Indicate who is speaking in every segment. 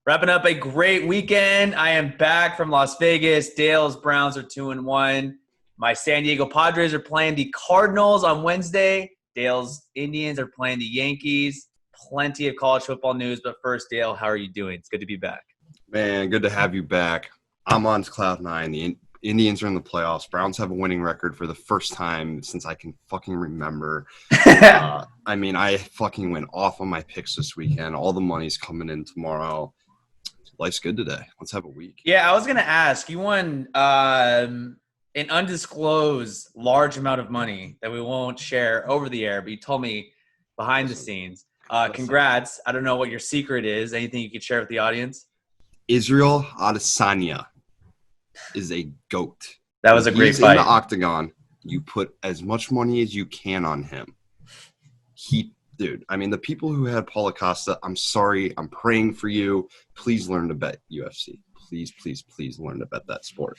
Speaker 1: Wrapping up a great weekend. I am back from Las Vegas. Dale's Browns are 2-1. My San Diego Padres are playing the Cardinals on Wednesday. Dale's Indians are playing the Yankees. Plenty of college football news. But first, Dale, how are you doing? It's good to be back.
Speaker 2: Man, good to have you back. I'm on cloud nine. The Indians are in the playoffs. Browns have a winning record for the first time since I can fucking remember. I fucking went off on my picks this weekend. All the money's coming in tomorrow. Life's good today. Let's have a week.
Speaker 1: Yeah, I was going to ask. You won an undisclosed large amount of money that we won't share over the air, but you told me behind the scenes. Congrats. I don't know what your secret is. Anything you could share with the audience?
Speaker 2: Israel Adesanya is a GOAT.
Speaker 1: That was a great fight.
Speaker 2: In the octagon, you put as much money as you can on him. The people who had Paulo Costa, I'm sorry. I'm praying for you. Please learn to bet UFC. Please, please, please learn to bet that sport.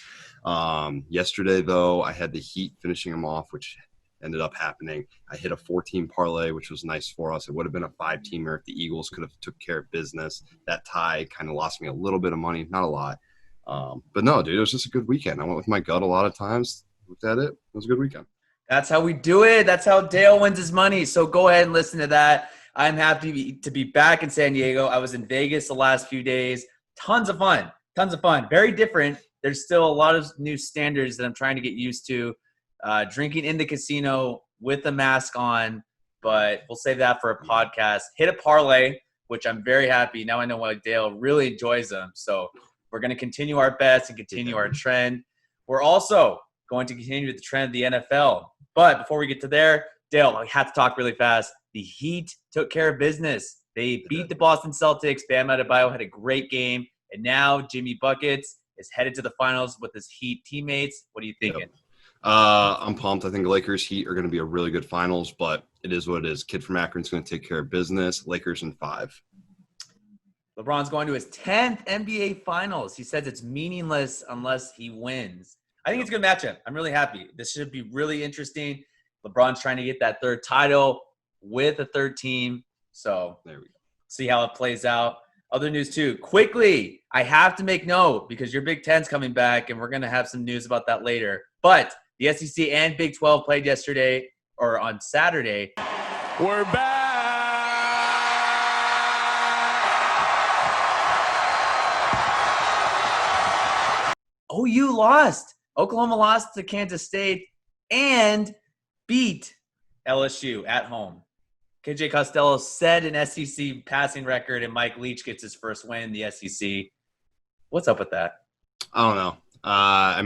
Speaker 2: Yesterday, though, I had the Heat finishing them off, which ended up happening. I hit a 4-team parlay, which was nice for us. It would have been a 5-teamer if the Eagles could have took care of business. That tie kind of lost me a little bit of money, not a lot. But no, dude, it was just a good weekend. I went with my gut a lot of times. Looked at it. It was a good weekend.
Speaker 1: That's how we do it. That's how Dale wins his money. So go ahead and listen to that. I'm happy to be back in San Diego. I was in Vegas the last few days. Tons of fun. Very different. There's still a lot of new standards that I'm trying to get used to. Drinking in the casino with a mask on, but we'll save that for a podcast. Hit a parlay, which I'm very happy. Now I know why Dale really enjoys them. So we're going to continue our bets and continue our trend. We're also going to continue with the trend of the NFL. But before we get to there, Dale, I have to talk really fast. The Heat took care of business. They beat the Boston Celtics. Bam Adebayo had a great game. And now Jimmy Buckets is headed to the finals with his Heat teammates. What are you thinking?
Speaker 2: I'm pumped. I think Lakers Heat are going to be a really good finals, but it is what it is. Kid from Akron's going to take care of business. Lakers in 5.
Speaker 1: LeBron's going to his 10th NBA Finals. He says it's meaningless unless he wins. I think it's a good matchup. I'm really happy. This should be really interesting. LeBron's trying to get that third title with a third team. So
Speaker 2: there we go.
Speaker 1: See how it plays out. Other news too. Quickly, I have to make note because your Big Ten's coming back, and we're going to have some news about that later. But the SEC and Big 12 played yesterday or on Saturday.
Speaker 3: We're back.
Speaker 1: OU lost. Oklahoma lost to Kansas State and beat LSU at home. KJ Costello set an SEC passing record, and Mike Leach gets his first win in the SEC. What's up with that?
Speaker 2: I don't know.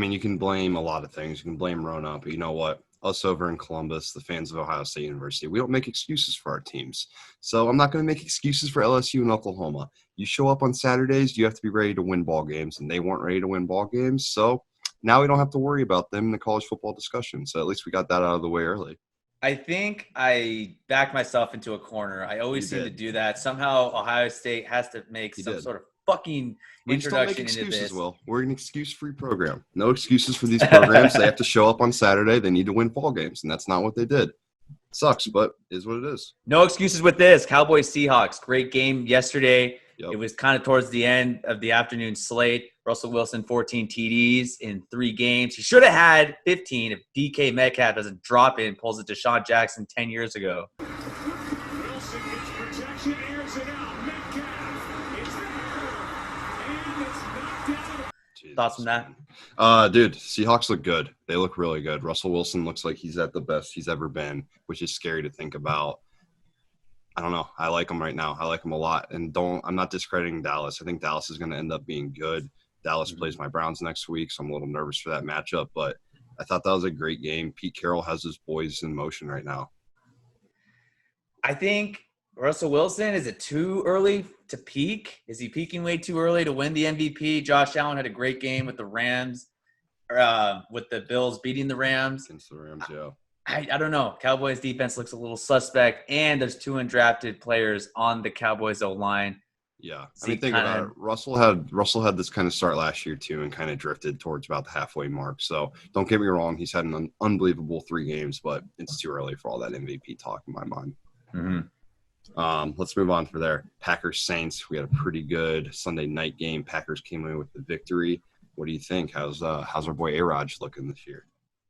Speaker 2: You can blame a lot of things. You can blame Rona, but you know what? Us over in Columbus, the fans of Ohio State University, we don't make excuses for our teams. So I'm not going to make excuses for LSU and Oklahoma. You show up on Saturdays, you have to be ready to win ball games, and they weren't ready to win ball games. So now we don't have to worry about them in the college football discussion. So at least we got that out of the way early.
Speaker 1: I think I backed myself into a corner. I always seem to do that. Somehow Ohio State has to make some sort of fucking introduction into this.
Speaker 2: Will. We're an excuse-free program. No excuses for these programs. They have to show up on Saturday. They need to win ball games, and that's not what they did. Sucks, but is what it is.
Speaker 1: No excuses with this. Cowboys-Seahawks. Great game yesterday.
Speaker 2: Yep.
Speaker 1: It was kind of towards the end of the afternoon slate. Russell Wilson, 14 TDs in 3 games. He should have had 15 if DK Metcalf doesn't drop it and pulls it to Deshaun Jackson 10 years ago.
Speaker 3: Wilson gets protection, airs it out. Metcalf is there, and it's knocked out.
Speaker 1: Thoughts on that?
Speaker 2: Dude, Seahawks look good. They look really good. Russell Wilson looks like he's at the best he's ever been, which is scary to think about. I don't know. I like him right now. I like him a lot. And I'm not discrediting Dallas. I think Dallas is going to end up being good. Dallas plays my Browns next week, so I'm a little nervous for that matchup. But I thought that was a great game. Pete Carroll has his boys in motion right now.
Speaker 1: I think Russell Wilson, is it too early to peak? Is he peaking way too early to win the MVP? Josh Allen had a great game with the Rams, with the Bills beating the Rams.
Speaker 2: Against the Rams, yeah.
Speaker 1: I don't know. Cowboys defense looks a little suspect, and there's 2 undrafted players on the Cowboys O-line.
Speaker 2: Yeah. Think about it. Russell had this kind of start last year too and kind of drifted towards about the halfway mark. So don't get me wrong. He's had an unbelievable 3 games, but it's too early for all that MVP talk in my mind.
Speaker 1: Mm-hmm.
Speaker 2: Let's move on for there. Packers Saints. We had a pretty good Sunday night game. Packers came away with the victory. What do you think? How's our boy A-Raj looking this year?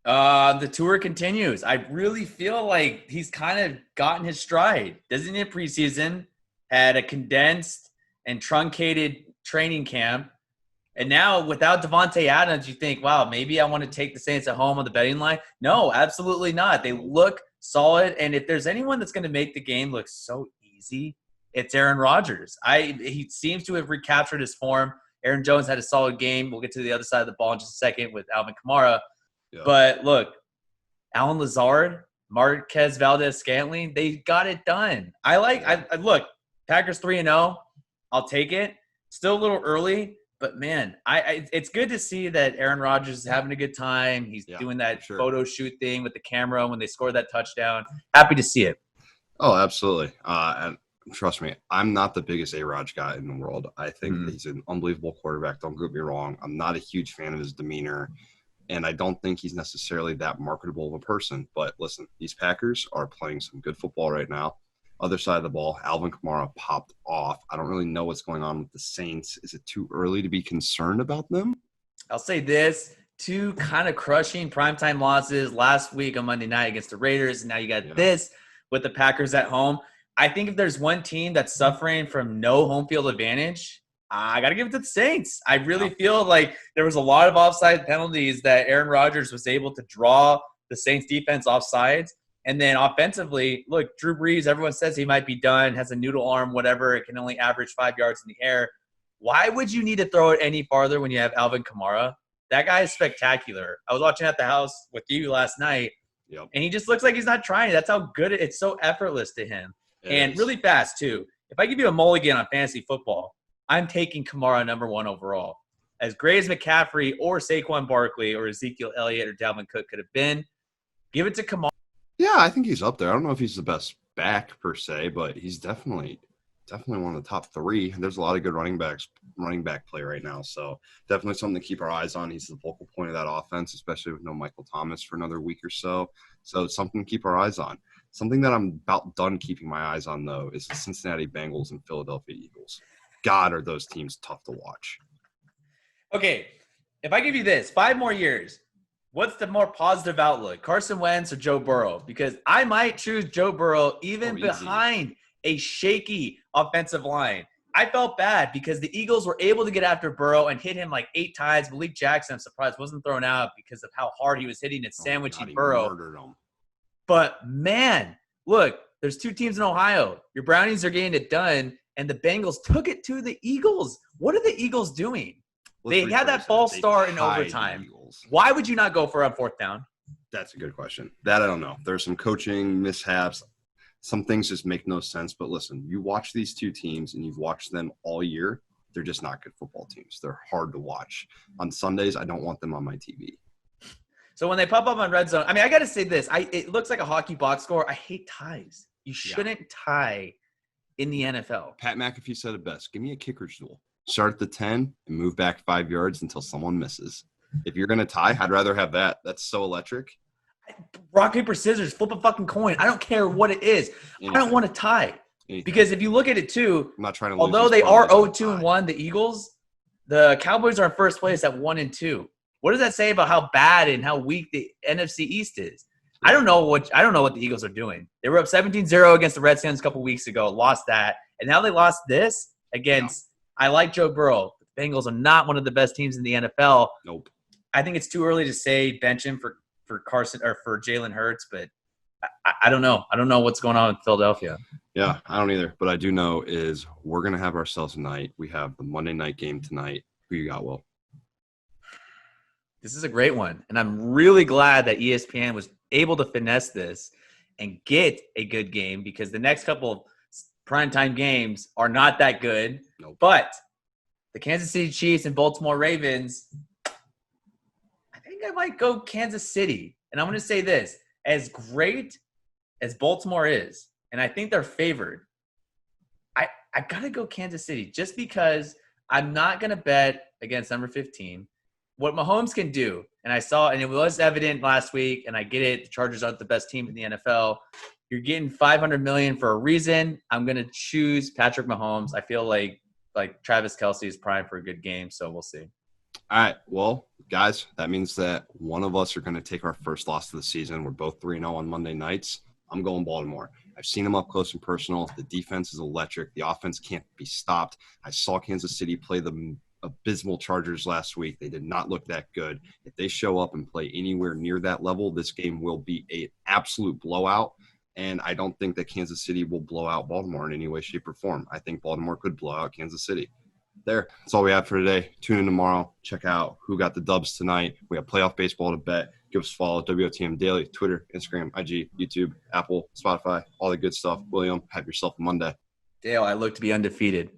Speaker 1: The tour continues. I really feel like he's kind of gotten his stride. Doesn't he? Preseason had a condensed and truncated training camp. And now without Devontae Adams, you think, wow, maybe I want to take the Saints at home on the betting line. No, absolutely not. They look solid. And if there's anyone that's going to make the game look so easy, it's Aaron Rodgers. He seems to have recaptured his form. Aaron Jones had a solid game. We'll get to the other side of the ball in just a second with Alvin Kamara. Yeah. But look, Alan Lazard, Marquez Valdez-Scantling, they got it done. I look, Packers 3-0. I'll take it. Still a little early, but man, it's good to see that Aaron Rodgers is having a good time. He's doing that photo shoot thing with the camera when they score that touchdown. Happy to see it.
Speaker 2: Oh, absolutely. And trust me, I'm not the biggest A-Raj guy in the world. I think he's an unbelievable quarterback. Don't get me wrong. I'm not a huge fan of his demeanor. And I don't think he's necessarily that marketable of a person. But listen, these Packers are playing some good football right now. Other side of the ball, Alvin Kamara popped off. I don't really know what's going on with the Saints. Is it too early to be concerned about them?
Speaker 1: I'll say this. 2 kind of crushing primetime losses last week on Monday night against the Raiders. And now you got this with the Packers at home. I think if there's one team that's suffering from no home field advantage, I got to give it to the Saints. I really feel like there was a lot of offside penalties that Aaron Rodgers was able to draw the Saints defense offsides. And then offensively, look, Drew Brees, everyone says he might be done, has a noodle arm, whatever. It can only average 5 yards in the air. Why would you need to throw it any farther when you have Alvin Kamara? That guy is spectacular. I was watching at the house with you last night, and he just looks like he's not trying. That's how good it's so effortless to him. And really fast, too. If I give you a mulligan on fantasy football, I'm taking Kamara number 1 overall. As great as McCaffrey or Saquon Barkley or Ezekiel Elliott or Dalvin Cook could have been, give it to Kamara.
Speaker 2: Yeah, I think he's up there. I don't know if he's the best back per se, but he's definitely one of the top 3. And there's a lot of good running back play right now. So definitely something to keep our eyes on. He's the focal point of that offense, especially with no Michael Thomas for another week or so. So it's something to keep our eyes on. Something that I'm about done keeping my eyes on, though, is the Cincinnati Bengals and Philadelphia Eagles. God, are those teams tough to watch.
Speaker 1: Okay, if I give you this, 5 more years, what's the more positive outlook, Carson Wentz or Joe Burrow? Because I might choose Joe Burrow even behind a shaky offensive line. I felt bad because the Eagles were able to get after Burrow and hit him like 8 times. Malik Jackson, I'm surprised, wasn't thrown out because of how hard he was hitting and sandwiching Burrow.
Speaker 2: Murdered him.
Speaker 1: But, man, look, there's 2 teams in Ohio. Your Brownies are getting it done, and the Bengals took it to the Eagles. What are the Eagles doing? They had that false start in overtime. Why would you not go for a 4th down?
Speaker 2: That's a good question. That I don't know. There's some coaching mishaps. Some things just make no sense. But listen, you watch these 2 teams and you've watched them all year. They're just not good football teams. They're hard to watch. On Sundays, I don't want them on my TV.
Speaker 1: So when they pop up on Red Zone, I mean, I got to say this. It looks like a hockey box score. I hate ties. You shouldn't tie in the NFL.
Speaker 2: Pat McAfee said it best. Give me a kicker's duel. Start at the 10 and move back 5 yards until someone misses. If you're going to tie, I'd rather have that. That's so electric.
Speaker 1: Rock, paper, scissors, flip a fucking coin. I don't care what it is. I don't want to tie. Because if you look at it, too,
Speaker 2: I'm not trying to
Speaker 1: although they are 0-2-1, the Eagles, the Cowboys are in first place at 1-2. What does that say about how bad and how weak the NFC East is? I don't know what the Eagles are doing. They were up 17-0 against the Redskins a couple weeks ago, lost that, and now they lost this against I like Joe Burrow. The Bengals are not one of the best teams in the NFL.
Speaker 2: Nope.
Speaker 1: I think it's too early to say bench him for Carson or for Jalen Hurts, but I don't know. I don't know what's going on with Philadelphia.
Speaker 2: Yeah, I don't either. But I do know is we're going to have ourselves a night. We have the Monday night game tonight. Who you got, Will?
Speaker 1: This is a great one. And I'm really glad that ESPN was able to finesse this and get a good game because the next couple of primetime games are not that good.
Speaker 2: Nope.
Speaker 1: But the Kansas City Chiefs and Baltimore Ravens, I think I might go Kansas City. And I'm going to say this. As great as Baltimore is, and I think they're favored, I got to go Kansas City just because I'm not going to bet against number 15. What Mahomes can do, and I saw, and it was evident last week, and I get it, the Chargers aren't the best team in the NFL, You're getting $500 million for a reason. I'm gonna choose Patrick Mahomes. I feel like Travis Kelce is primed for a good game, so we'll see.
Speaker 2: All right. Well, guys, that means that one of us are going to take our first loss of the season. We're both 3-0 on Monday nights. I'm going Baltimore. I've seen them up close and personal. The defense is electric. The offense can't be stopped. I saw Kansas City play the abysmal Chargers last week. They did not look that good. If they show up and play anywhere near that level, this game will be an absolute blowout. And I don't think that Kansas City will blow out Baltimore in any way, shape, or form. I think Baltimore could blow out Kansas City. That's all we have for today. Tune in tomorrow. Check out who got the dubs tonight. We have playoff baseball to bet. Give us a follow. WOTM Daily, Twitter, Instagram, IG, YouTube, Apple, Spotify, all the good stuff. William, have yourself a Monday.
Speaker 1: Dale, I look to be undefeated.